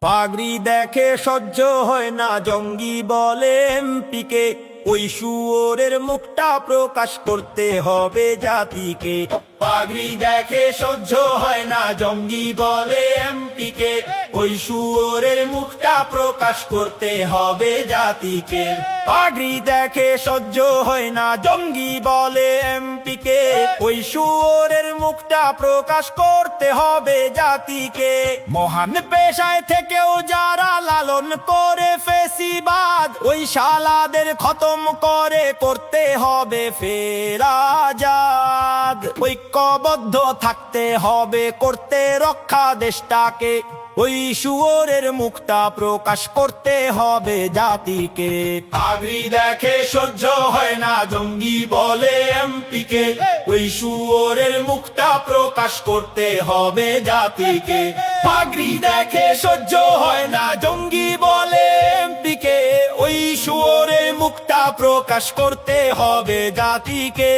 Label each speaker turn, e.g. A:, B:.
A: পাগড়ি দেখে সহ্য হয় না, জঙ্গি বলে এমপিকে। ওই শুয়োরের মুখটা প্রকাশ করতে হবে জাতিকে। পাগড়ি দেখে সহ্য হয় না, জঙ্গি বলে এমপিকে। ওই শুয়োরের মুখটা প্রকাশ করতে হবে জাতিকে। পাগড়ি দেখে সহ্য হয় না, জঙ্গি বলে এমপিকে। ওই শুয়োরের মুখটা প্রকাশ করতে হবে জাতিকে। মহান পেশায় থেকেও যারা লালন করে ফেসিবাদ, ওই শালাদের খতম করে করতে হবে ফের আজাদ। ঐক্যবদ্ধ থাকতে হবে করতে রক্ষা দেশটাকে। ওই শুয়োরের মুখটা প্রকাশ করতে হবে জাতিকে। পাগড়ি দেখে সহ্য হয় না, জঙ্গি বলে এমপিকে। ওই শুয়োরের মুখটা প্রকাশ করতে হবে জাতিকে। পাগড়ি দেখে সহ্য হয় না, জঙ্গি বলে এমপিকে। ওই শুয়োরের মুখটা প্রকাশ করতে হবে জাতিকে।